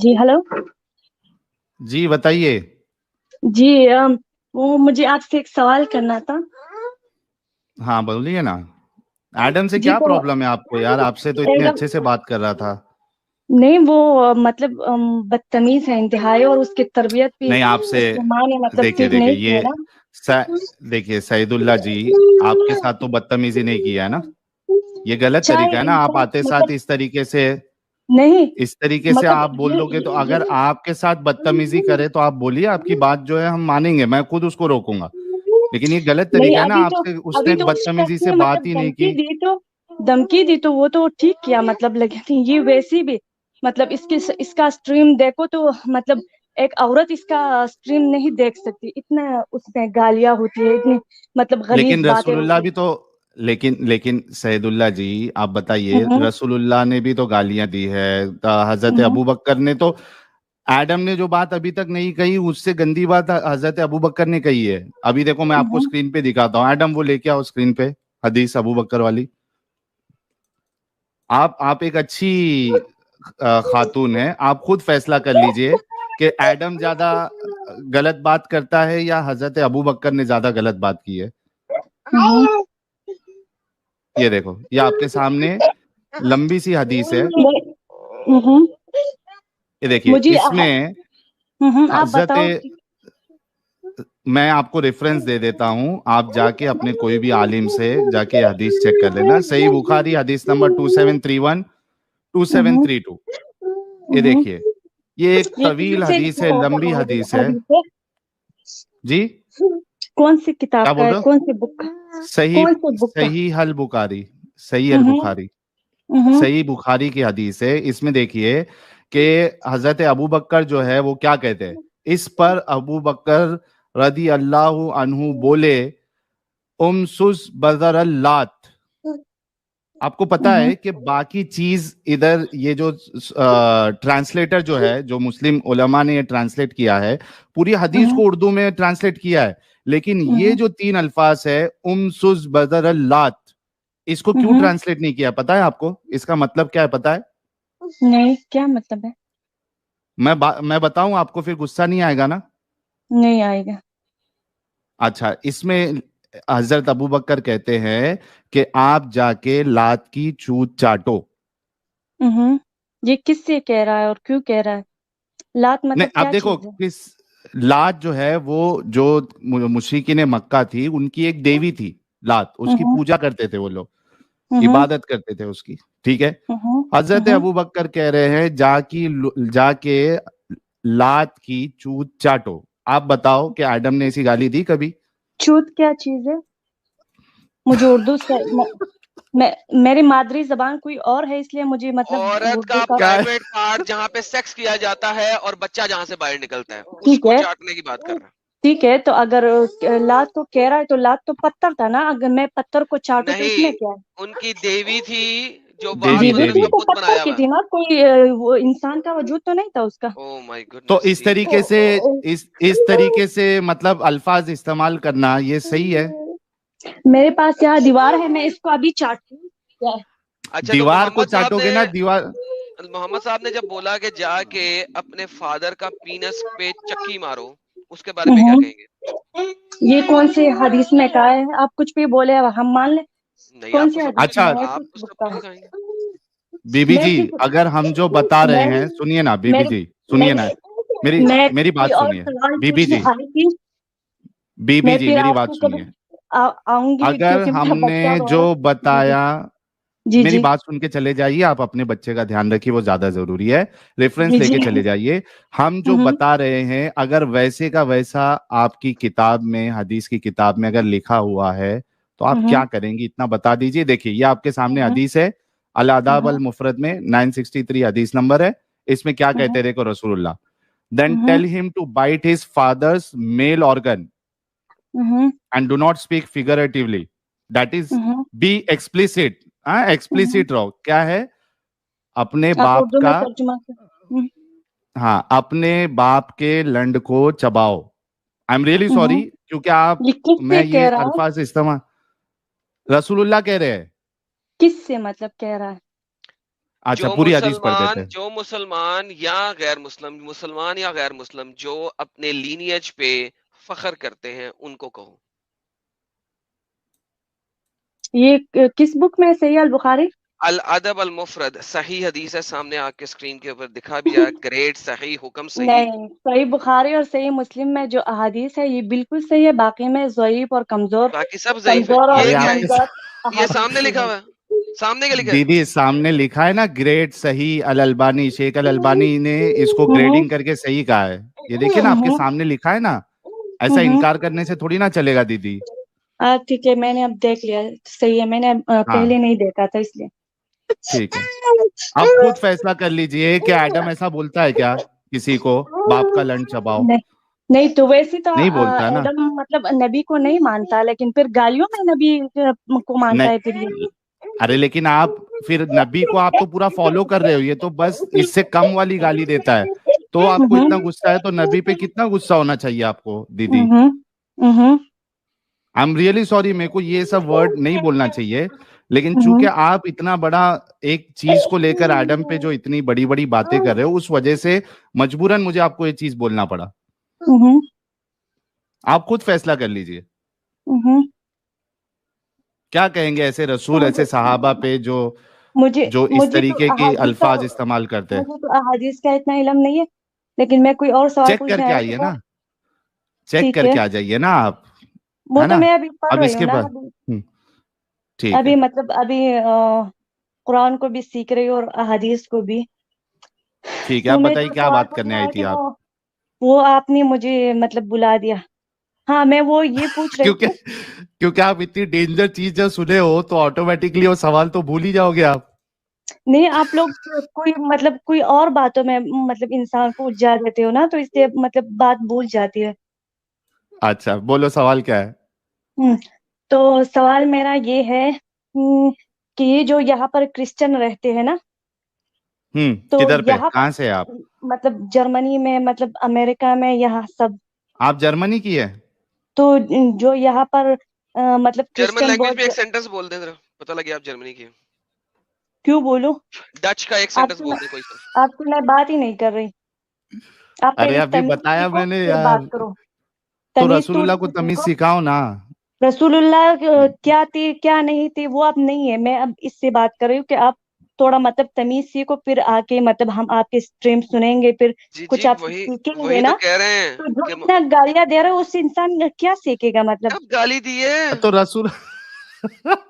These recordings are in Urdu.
جی ہلو. جی بتائیے. جی وہ مجھے آپ سے ایک سوال کرنا تھا. ہاں بولیے نا. ایڈم سے جی کیا تو پرابلم ہے آپ کو یار؟ آپ سے تو اتنے ایڈم اچھے سے بات کر رہا تھا. نہیں وہ مطلب بدتمیز ہے انتہائی، اور اس کی تربیت بھی نہیں آپ سے اس کی ماں نے مطلب دیکھیے ٹھیک نہیں کی ہے یہ نا. دیکھیے سعید اللہ جی، آپ کے ساتھ تو بدتمیزی نہیں کیا ہے نا. یہ غلط طریقہ ہے نا. آپ آتے ساتھ مطلب نہیں اس طریقے سے مطلب آپ بول دو گے تو اگر یہ آپ کے ساتھ بدتمیزی کرے تو آپ بولیے، آپ کی بات جو ہے ہم مانیں گے، میں خود اس کو روکوں گا. لیکن یہ غلط نہیں. طریقہ ہے نا. آپ سے اس نے ابھی تو اس بدتمیزی شخص سے نے بات مطلب ہی نہیں کی. دھمکی دی تو وہ تو ٹھیک کیا مطلب، لیکن یہ ویسی بھی مطلب اس کا اسٹریم دیکھو تو مطلب ایک عورت اس کا اسٹریم نہیں دیکھ سکتی. اتنا اس میں گالیاں ہوتی ہے، اتنی مطلب غلیظ لیکن باتیں رسول اللہ ہوتی بھی تو لیکن سعید اللہ جی آپ بتائیے، ہیں. رسول اللہ نے بھی تو گالیاں دی ہے. حضرت ہوں ابو بکر نے تو، ایڈم نے جو بات ابھی تک نہیں کہی اس سے گندی بات حضرت ابو بکر نے کہی ہے. ابھی دیکھو میں آپ کو ہوں اسکرین پہ دکھاتا ہوں. ایڈم وہ لے کے آؤ اسکرین پہ حدیث ابو بکر والی. آپ ایک اچھی خاتون ہے، آپ خود فیصلہ کر لیجئے کہ ایڈم زیادہ غلط بات کرتا ہے یا حضرت ابو بکر نے زیادہ غلط بات کی ہے. ہوں. یہ دیکھو، یہ آپ کے سامنے لمبی سی حدیث ہے. ہوں. یہ دیکھیے مجھے اس میں آپ حضرت، بتاؤ. میں آپ کو ریفرنس دے دیتا ہوں، آپ جا کے اپنے کوئی بھی عالم سے جا کے حدیث چیک کر لینا. صحیح بخاری حدیث نمبر 2731 2732. یہ دیکھیے، یہ ایک یہ طویل کون سے حدیث ہے، لمبی حدیث ہے. جی کون سی کیا کتاب کا بول ہے، رہے کون سی بک کا؟ ہو؟ صحیح کون سی بک کا؟ صحیح البخاری، صحیح البخاری، صحیح بخاری کی حدیث ہے. اس میں دیکھیے کہ حضرت ابو بکر جو ہے وہ کیا کہتے ہیں. اس پر ابو بکر رضی اللہ عنہ بولے، امسس بذر اللات. آپ کو پتا ہے کہ باقی چیز ادھر یہ جو ٹرانسلیٹر جو ہے، جو مسلم علماء نے یہ ٹرانسلیٹ کیا ہے، پوری حدیث کو اردو میں ٹرانسلیٹ کیا ہے، لیکن یہ جو 3 الفاظ ہے امسس بذر اللات، اس کو کیوں ٹرانسلیٹ نہیں کیا پتا ہے آپ کو؟ اس کا مطلب کیا ہے پتا ہے؟ نہیں، کیا مطلب ہے؟ میں بتاؤں آپ کو، پھر غصہ نہیں آئے گا نا؟ نہیں آئے گا. اچھا، اس میں حضرت ابو بکر کہتے ہیں کہ آپ جا کے لات کی چوت چاٹو. یہ کس سے کہہ رہا ہے اور کیوں کہہ رہا ہے؟ لات نہیں مطلب اب کیا دیکھو، چیز ہے؟ کس لات جو ہے وہ جو مشرکین مکہ تھی ان کی ایک دیوی تھی لات، اس کی پوجا کرتے تھے وہ لوگ، عبادت کرتے تھے اس کی. ٹھیک ہے. حضرت ابو بکر کہہ رہے ہیں جا کے لات کی چوت چاٹو. آپ بتاؤ کہ ایڈم نے ایسی گالی دی کبھی؟ چوت کیا چیز ہے؟ مجھے اردو سے میری مادری زبان کوئی اور ہے، اس لیے مجھے مطلب عورت اردو کا کا. پرائیویٹ پارٹ جہاں پہ سیکس کیا جاتا ہے اور بچہ جہاں سے باہر نکلتا ہے، اس ٹھیک کو ہے چاٹنے کی بات کر رہا ہے. ٹھیک ہے، تو اگر لات کو کہہ رہا ہے تو لات تو پتھر تھا نا. اگر میں پتھر کو چاٹوں تو اس میں نہیں، کیا ہے؟ ان کی دیوی تھی جو بعد دیوی میں انہوں نے اس دیوی کا دیوی تو بت پتھر بنایا کی ہوا ہے. تھی نا، کوئی وہ انسان کا وجود تو نہیں تھا اس کا. او مائی تو گڈنس. اس طریقے سے اس طریقے سے مطلب الفاظ استعمال کرنا یہ صحیح ہے؟ میرے پاس یہاں دیوار ہے، میں اس کو ابھی چاٹوں. اچھا، تو دیوار کو چاٹو گے نا دیوار. محمد صاحب نے جب بولا کہ جا کے اپنے فادر کا پینس پہ چکی مارو، اس کے بارے میں کیا کہیں گے؟ یہ کون سی حدیث میں کہا ہے؟ آپ کچھ بھی بولے ہم مان لیں. نہیں، کون آپ کو سی سب حدیث کچھ، اچھا میں ہے، آپ کس کو بک سب کا کچھ ہے؟ دکھائیں گے. بی بی میں جی کس اگر ہم جو بتا رہے میں ہیں سنیے نا، بی بی میں جی سنیے نا، میں میری کوئی بات اور سنیے. سوال بی بی پوچھنے جی آئی تھی. بی بی میں جی پھر میری آپ بات کو کبھی سنیے. آؤں گی اگر کیونکہ ہم میرا نے بچہ رو جو رہا ہے. بتایا، جی میری جی بات سن کے چلے جائیے. آپ اپنے بچے کا دھیان رکھیے، وہ زیادہ ضروری ہے. ریفرنس جی لے جی کے چلے جائیے. ہم جو بتا رہے ہیں اگر ویسے کا ویسا آپ کی کتاب میں، حدیث کی کتاب میں اگر لکھا ہوا ہے تو آپ کیا کریں گی؟ اتنا بتا دیجئے. دیکھیے یہ آپ کے سامنے حدیث ہے، الاداب المفرد میں 963 حدیث نمبر ہے. اس میں کیا کہتے دیکھو رسول اللہ، then tell him to bite his father's male organ and do not speak figuratively. That is, be explicit. Explicit رہو. کیا ہے؟ اپنے آپ باپ اردو میں کا، ترجمہ کر. ہاں اپنے باپ کے لنڈ کو چباؤ. آئی ایم ریئلی سوری کیونکہ آپ، یہ کس میں سے یہ کہہ رہا ہے؟ الفاظ استعمال، رسول اللہ کہہ رہے ہیں. کس سے مطلب کہہ رہا ہے؟ اچھا پوری حدیث پڑھ دیتے ہیں. جو مسلمان یا غیر مسلم جو اپنے لینیج پہ فخر کرتے ہیں ان کو کہو. یہ کس بک میں صحیح البخاری؟ الادب المفرد صحیح حدیث ہے, سامنے آ کے اسکرین کے اوپر دکھا بھی ہے. گریٹ صحیح حکم صحیح. نہیں, صحیح بخاری اور صحیح مسلم میں جو احادیث ہے یہ بالکل صحیح ہے, باقی میں ضعیف اور کمزور باقی سب ضعیف ہے. اور یہ کیا ہے؟ منگت یہ سامنے لکھا ہوا ہے, سامنے کیا لکھا ہے دیدی سامنے لکھا ہے نا گریڈ صحیح الالبانی, شیخ الالبانی نے اس کو گریڈنگ کر کے صحیح کہا ہے. یہ دیکھیں نا آپ کے سامنے لکھا ہے نا, ایسا انکار کرنے سے تھوڑی نہ چلے گا دیدی. ٹھیک ہے, میں نے اب دیکھ لیا, صحیح ہے, میں نے پہلے نہیں دیکھا تھا اس لیے. ٹھیک ہے, اب خود فیصلہ کر لیجئے کہ ایڈم ایسا بولتا ہے کیا کسی کو باپ کا لنڈ چباؤ؟ نہیں تو ویسے تو نہیں بولتا ہے نا. ایڈم مطلب نبی کو نہیں مانتا, لیکن پھر گالیوں میں نبی کو مانتا ہے. پھر ارے لیکن آپ پھر نبی کو آپ تو پورا فالو کر رہے ہو, یہ تو بس اس سے کم والی گالی دیتا ہے. تو آپ کو اتنا غصہ ہے تو نبی پہ کتنا غصہ ہونا چاہیے آپ کو دیدی. آئی ایم ریئلی سوری, میرے کو یہ سب ورڈ نہیں بولنا چاہیے, لیکن چونکہ آپ اتنا بڑا ایک چیز کو لے کر ایڈم پہ جو اتنی بڑی بڑی باتیں کر رہے ہو, اس وجہ سے مجبوراً مجھے آپ کو یہ چیز بولنا پڑا. آپ خود فیصلہ کر لیجئے کیا کہیں گے ایسے رسول, ایسے صحابہ پہ جو اس طریقے کی الفاظ استعمال کرتے ہیں. مجھے تو احادیث کا اتنا علم نہیں ہے, لیکن میں کوئی اور سوال چیک کر کے آئیے نا, چیک کر کے آ جائیے نا آپ, وہ ہے تو نا. میں ابھی پڑھ اب رہی اس ہوں کے نا, بعد ٹھیک ابھی ہے, مطلب ابھی قرآن کو بھی سیکھ رہی ہوں اور احادیث کو بھی. ٹھیک ہے. تو آپ میں بتائیے جو کیا سوال بات کرنے پوچھنا آئی ہے تھی کہ آپ؟ وہ آپ نے مجھے مطلب بلا دیا. ہاں, میں وہ یہ پوچھ رہی تھی کیونکہ آپ اتنی ڈینجر چیز جب سنے ہو تو آٹومیٹکلی وہ سوال تو بھول ہی جاؤ گے آپ. نہیں, آپ لوگ کوئی مطلب کوئی اور باتوں میں مطلب انسان کو الجھا دیتے ہو نا, تو اس لیے مطلب بات بھول جاتی ہے. اچھا بولو سوال کیا ہے. تو سوال میرا یہ ہے کہ یہ جو یہاں پر کرسچن رہتے ہیں نا, تو کدھر پہ, یہاں کہاں سے آپ؟ مطلب جرمنی میں, مطلب امریکہ میں, یہاں سب. آپ جرمنی کی ہے؟ تو جو یہاں پر مطلب جرمن کرسچن لینگویج میں بہت. ایک سینٹنس بول دیں ذرا, پتہ لگے آپ جرمنی کی. کیوں بولوں؟ ڈچ کا ایک سینٹنس بول دیں کوئی سا. آپ سے میں بات ہی نہیں کر رہی. آپ ارے پہلے ابھی تمیز بتایا سیکھو میں نے پھر یار, بات کرو. تو تمیز رسول تھوڑی اللہ کو سی تمیز سیکھو. سکھاؤ نا. رسول اللہ کیا تھی کیا نہیں تھی وہ اب نہیں ہے, میں اب اس سے بات کر رہی ہوں کہ آپ تھوڑا مطلب تمیز سیکھو, پھر آ کے مطلب ہم آپ کے اسٹریم سنیں گے, پھر کچھ آپ سیکھیں گے وہی نا. تو کہہ رہے ہیں تو جو کہ اتنا گالیاں دے رہے ہو اس انسان کیا سیکھے گا مطلب. کب گالی دی ہے تو رسول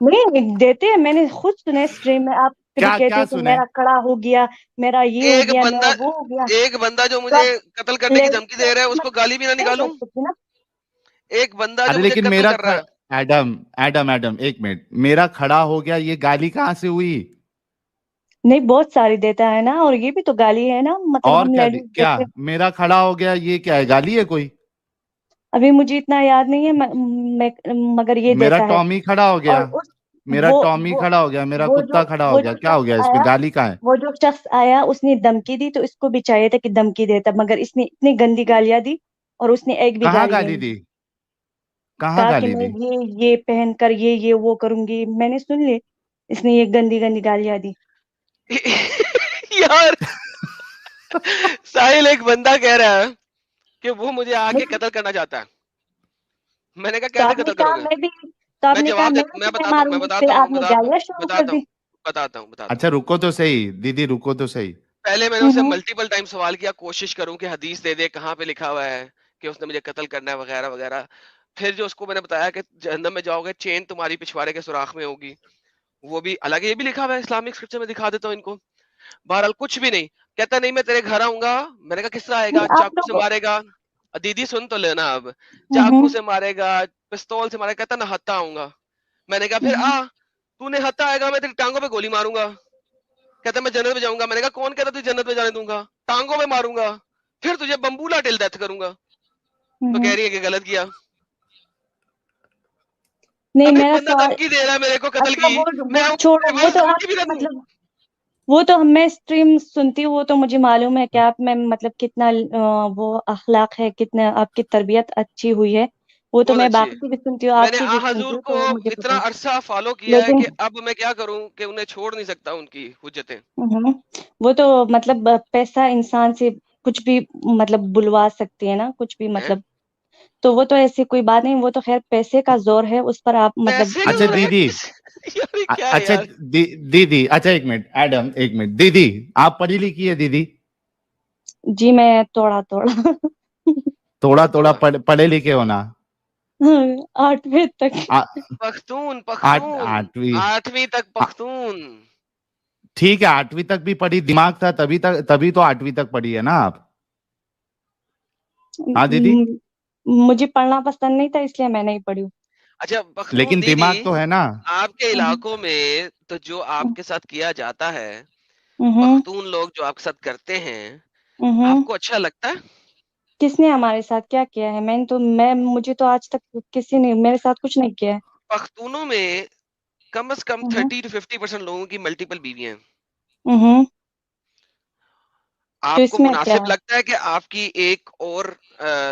نہیں دیتے ہیں, میں نے خود سنے اسٹریم میں. آپ کبھی کیا کہتے کیا ہو کہ سنے؟ میرا کڑا ہو گیا, میرا یہ ہو گیا, میرا وہ ہو گیا. ایک بندہ جو تو مجھے آپ قتل کرنے کی دھمکی دے رہا ہے اس کو گالی بھی نہ نہیں نکالوں؟ کر سکتی نا. ایک بندہ جو ارے مجھے لیکن قتل میرا کر رہا ہے. ایڈم ایک منٹ, میرا کھڑا ہو گیا یہ گالی کہاں سے ہوئی؟ نہیں, بہت ساری دیتا ہے نا, اور یہ بھی تو گالی ہے نا, مطلب اور ہم کیا لیڈیز کیا دیتے. میرا کھڑا ہو گیا یہ کیا ہے, گالی ہے کوئی؟ ابھی مجھے اتنا یاد نہیں ہے, مگر یہ میرا دیتا ہے. ٹامی کھڑا ہو اور گیا, اس میرا وہ ٹامی وہ کھڑا ہو گیا, میرا وہ جو کتا کھڑا وہ ہو گیا, جو کیا ہو شخص گیا اس میں آیا گالی کہاں ہے؟ وہ جو شخص آیا اس نے دھمکی دی, تو اس کو بھی چاہیے تھا کہ دھمکی دیتا, مگر اس نے اتنی گندی گالیاں دی اور اس نے ایک بھی کہاں گالی گالی نہیں دی, دی. کہاں کہا کہ گالی میں دی؟ یہ پہن کر یہ وہ کروں گی. میں نے سن لی, اس نے یہ گندی گندی گالیاں دی. یار ساحل ایک بندہ کہہ رہا ہے کہ وہ مجھے آ کے قتل کرنا چاہتا ہے. میں نے کہا تو کیسے آپ نے قتل کرو کہا گے؟ میں بھی, تو آپ میں نے کہا جواب میں دیتا بھی میں تمہیں بتاتا ہوں ماروں میں گی, بتاتا پھر ہوں آپ نے بتاتا ہوں گالیاں شروع کر بتاتا دی. ہوں بتاتا ہوں بتاتا ہوں اچھا رکو تو صحیح دیدی, رکو تو صحیح. پہلے میں نے اسے ملٹیپل ٹائم سوال کیا, کوشش کروں کہ حدیث دے دے کہاں پہ لکھا ہوا ہے کہ اس نے مجھے قتل کرنا ہے وغیرہ وغیرہ. پھر جو اس کو میں نے بتایا کہ جہنم میں جاؤ گے چین تمہاری پچھواڑے کے سوراخ میں ہوگی, وہ بھی الگ, یہ بھی لکھا ہوا ہے اسلامک اسکرپچر میں, دکھا دیتا ہوں ان کو. بہرحال کچھ بھی نہیں کہتا, نہیں میں تیرے گھر آؤں گا. میں نے کہا کس طرح آئے گا؟ آپ چاقو سے لوگ مارے گا. دیدی سن تو لینا, اب چاقو سے مارے گا, پستول سے مارے گا. کہتا نہتا آؤں گا. میں نے کہا پھر تو نہتا آئے گا, میں تیری ٹانگوں پہ گولی ماروں گا. کہتا میں جنت میں جاؤں گا. میں نے کہا کون کہتا تجھے جنت میں جانے دوں گا؟ ٹانگوں میں ماروں گا, پھر تجھے بمبولا ٹل ڈیتھ کروں گا. تو کہہ رہی ہے کہ غلط کیا. نہیں, اب ایک میرا بندہ سوال. دھمکی دے رہا ہے میرے کو قتل اچھا کی, وہ میں چھوڑو, وہ ریورس تو دھمکی آپ بھی نہ دوں. مطلب وہ تو میں اسٹریم سنتی ہوں, وہ تو مجھے معلوم ہے کہ آپ میں مطلب کتنا وہ اخلاق ہے, کتنا آپ کی تربیت اچھی ہوئی ہے, وہ تو میں باقی کی بھی سنتی ہوں, میں آپ نے کی بھی سنتی حضور ہوں, کو تو مجھے اتنا پتا عرصہ فالو ہے. کیا ہے لیکن کہ اب میں کیا کروں کہ انہیں چھوڑ نہیں سکتا ان کی حجتیں. وہ تو مطلب پیسہ انسان سے کچھ بھی مطلب بلوا سکتی ہے نا, کچھ بھی مطلب, تو وہ تو ایسی کوئی بات نہیں, وہ تو خیر پیسے کا زور ہے اس پر, آپ مطلب. پیسے کا اچھا زور ہے دیدی, کیا اچھا یار. دیدی, اچھا ایک منٹ ایڈم, ایک منٹ دیدی, آپ پڑھی لکھی ہے دیدی؟ جی میں تھوڑا تھوڑا تھوڑا تھوڑا پڑھے لکھے ہونا. 8ویں تک. پختون آٹھویں 8ویں تک پختون. ٹھیک ہے, 8ویں تک بھی پڑھی, دماغ تھا تبھی تو 8ویں تک پڑھی ہے نا آپ. ہاں دیدی, مجھے پڑھنا پسند نہیں تھا اس لیے میں نہیں پڑھی ہوں. اچھا پختون لیکن دیدی, دماغ تو ہے نا. آپ کے علاقوں میں تو جو آپ کے ساتھ کیا جاتا ہے, ہوں پختون لوگ جو آپ کے ساتھ کرتے ہیں, آپ ہوں کو اچھا لگتا ہے؟ کس نے ہمارے ساتھ کیا کیا ہے؟ مجھے تو آج تک کسی نے میرے ساتھ کچھ نہیں کیا ہے. پختونوں میں کم از کم 30-50% لوگوں کی ملٹیپل بیویاں ہیں. ہوں تو آپ اس کو میں کیا مناسب ہے؟ لگتا ہے کہ آپ کی ایک اور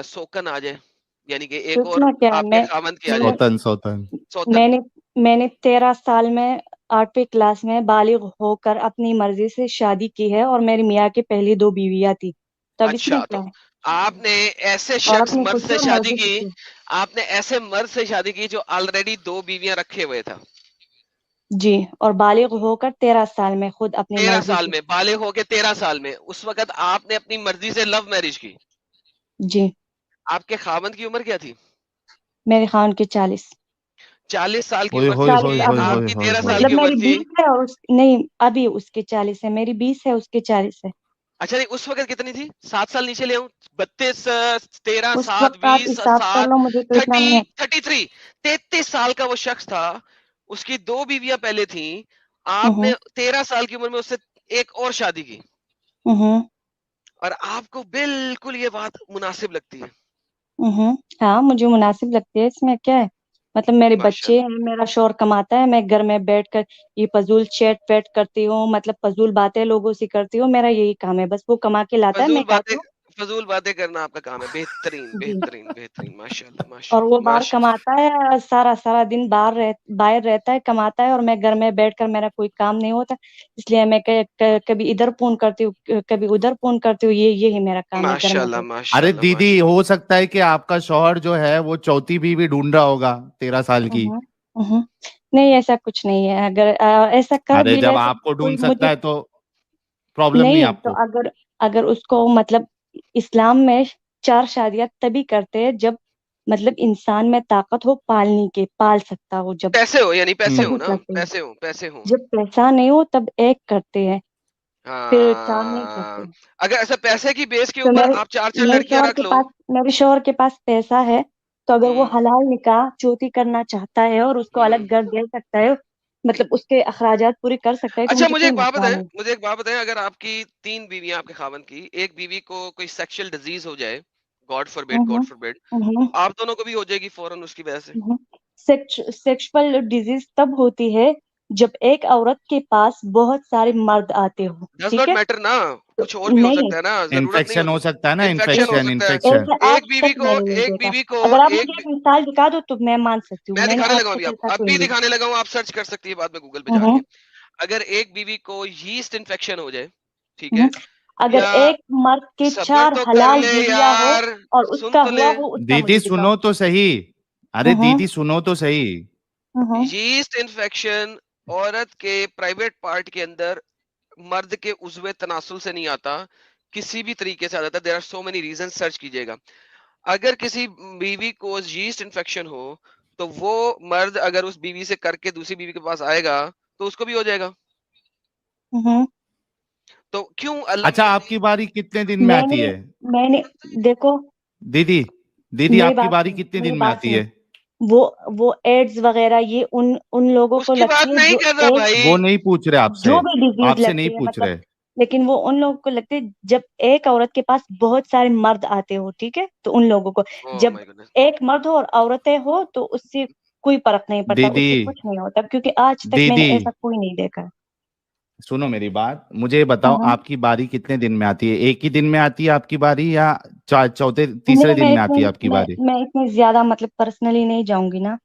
سوکن آ جائے, یعنی کہ تو ایک اس اور میں کیا ہے؟ آپ کے خامند کی آ جائے؟ سوتن سوتن. میں نے 13 سال میں 8ویں کلاس میں بالغ ہو کر اپنی مرضی سے شادی کی ہے, اور میری میاں کی پہلی 2 بیویاں تھی. تو اب اس میں اچھا, کیا تو ہے؟ آپ نے ایسے اور شخص اپنی مرد خوشی سے اور شادی مرضی سے کی, کی. آپ نے ایسے مرد سے شادی کی جو آلریڈی 2 بیویاں رکھے ہوئے تھا. جی, اور بالغ ہو کر 13 سال میں خود اپنی 13 مرضی سال سے. میں بالغ ہو کے 13 سال میں, اس وقت آپ نے اپنی مرضی سے لو میرج کی. جی, آپ کے خاوند کی عمر کیا تھی؟ میرے خاوند کے 40. 40 سال کی ہوئے عمر تھی ہوئے اس ہوئے کی, ہوئے آپ ہوئے کی ہوئے 13 ہوئے سال مطلب کی عمر میری تھی. 20 ہے اور نہیں, ابھی اس کے 40 ہے. میری 20 ہے, اس کے 40 ہے. اچھا نہیں, اس وقت کتنی تھی؟ 7 سال نیچے لے آؤں, 32 13 اس 7 وقت آپ 20 حساب کر 7 لو, مجھے تو اتنا نہیں ہے. 33 33 سال کا وہ شخص تھا, اس کی 2 بیویاں پہلے تھیں, آپ نے 13 سال کی عمر میں اس سے ایک اور شادی کی, اور آپ کو بالکل یہ بات مناسب لگتی ہے. ہاں مجھے مناسب لگتی ہے, اس میں کیا ہے؟ مطلب میرے ماشاء بچے اللہ. ہیں, میرا شوہر کماتا ہے, میں گھر میں بیٹھ کر یہ فضول چیٹ ویٹ کرتی ہوں, مطلب فضول باتیں لوگوں سے کرتی ہوں. میرا یہی کام ہے, بس وہ کما کے لاتا ہے, میں کھاتی ہوں. فضول باتیں کرنا آپ کا کام ہے. بہترین جی, بہترین بہترین, ماشاء اللہ ماشاء اور وہ اللہ باہر کماتا ہے, سارا دن باہر رہتا ہے, کماتا ہے, اور میں گھر میں بیٹھ کر, میرا کوئی کام نہیں ہوتا, اس لیے میں کبھی ادھر فون کرتی ہوں, کبھی ادھر فون کرتی ہوں. یہی میرا کام ہے گھر ماشاء میں اللہ بیٹھ. ماشاء ارے اللہ دیدی, ماشاء ہو سکتا ہے کہ آپ کا شوہر جو ہے وہ چوتھی بیوی ڈھونڈ رہا ہوگا 13 سال کی. نہیں, ایسا کچھ نہیں ہے. اگر ایسا کر ارے بھی جب لے تو آپ کو کوئی ڈھونڈ مجھے سکتا ہے تو پرابلم نہیں نہیں. آپ تو کو. اگر اس کو مطلب اسلام میں 4 شادیاں تبھی کرتے ہیں جب مطلب انسان میں طاقت ہو پالنے کے, پال سکتا ہو جب, پیسے ہو, یعنی پیسے ہو تبھی نا, کرتے ہیں. پیسے ہوں. جب پیسہ نہیں ہو تب ایک کرتے ہیں, پھر 4 نہیں ہاں, کرتے. اگر ایسا پیسے کی بیس کے تو اوپر آپ 4 لڑکیاں رکھ لو. میرے شوہر کے پاس پیسہ ہے, تو اگر وہ ہوں. حلال نکاح چوتھی کرنا چاہتا ہے اور اس کو ہوں. الگ گھر دے سکتا ہے, مطلب اس کے اخراجات پورے کر سکتا ہے, تو اچھا مجھے مجھے کوئی ایک بات مسئلہ نہیں. بتائیں, اگر آپ کی 3 بیویاں آپ کے خاوند کی, ایک بیوی کو کوئی سیکشل ڈیزیز ہو جائے, گاڈ فوربیڈ, آپ دونوں کو بھی ہو جائے گی فوراً اس کی وجہ سے. سیکشول ڈیزیز تب ہوتی ہے جب ایک عورت کے پاس بہت سارے مرد آتے ہو, ڈز ٹھیک ناٹ ہے؟ میٹر نا, تو کچھ اور بھی ہو نہیں, سکتا ہے نا, ضرورت نہیں انفیکشن ہو سکتا ہے نا, انفیکشن ہو سکتا ہے. انفیکشن. آج ایک بیوی تک کو میں نے نہیں ایک دیکھا. بیوی کو اگر آپ ایک مجھے ایک مثال دکھا دو تو میں مان سکتی ہوں. میں میں نے دکھانے آج لگا ہوں, تک ابھی ایسا اب کوئی بھی نہیں دکھانے لگا ہوں, آپ سرچ کر سکتی ہے بعد میں گوگل پہ جا دیکھا. کے. اگر ایک بیوی کو ییسٹ انفیکشن ہو جائے, ٹھیک ہے, اگر یا ایک مرد کے صبر 4 تو کر حلال لے بیویاں ہو یار, اور اس سن کا تو ہوا لے. ہو, اس کا دیدی مجھے دکھاؤ. سنو تو صحیح, ارے دیدی سنو تو صحیح. ییسٹ انفیکشن عورت کے پرائیویٹ پارٹ کے اندر مرد کے عضو تناسل سے نہیں آتا, کسی بھی طریقے سے آ جاتا ہے. There are so many reason, search کیجیے گا. اگر کسی بیوی کو ییسٹ انفیکشن ہو تو وہ مرد اگر اس بیوی سے کر کے دوسری بیوی کے پاس آئے گا تو اس کو بھی ہو جائے گا. تو کیوں اچھا, آپ کی باری کتنے دن میں آتی ہے میں نے دیکھو دیدی میری آپ کی بات باری سنو, کتنے میری دن میں بات آتی سنو. ہے؟ وہ ایڈز وغیرہ یہ ان لوگوں اس کو کی لگتی بات ہے نہیں جو کر رہا ایک بھائی. وہ نہیں پوچھ رہے آپ جو سے, بھی ڈیزیز آپ سے لگتی نہیں ہے پوچھ مطلب, رہے. لیکن وہ ان لوگوں کو لگتے ہے جب ایک عورت کے پاس بہت سارے مرد آتے ہو, ٹھیک ہے, تو ان لوگوں کو Oh جب my goodness. ایک مرد ہو اور عورتیں ہو تو اس سے کوئی فرق نہیں پڑتا, اس سے دیدی کچھ نہیں ہوتا, کیونکہ آج تک میں نے دیدی ایسا کوئی نہیں دیکھا. سنو میری بات, مجھے بتاؤ آپ کی باری کتنے دن میں آتی ہے؟ ایک ہی دن میں آتی ہے آپ کی باری یا چوتھے تیسرے دن میں آتی ہے آپ کی باری؟ میں اتنی زیادہ مطلب پرسنلی نہیں جاؤں گی نا.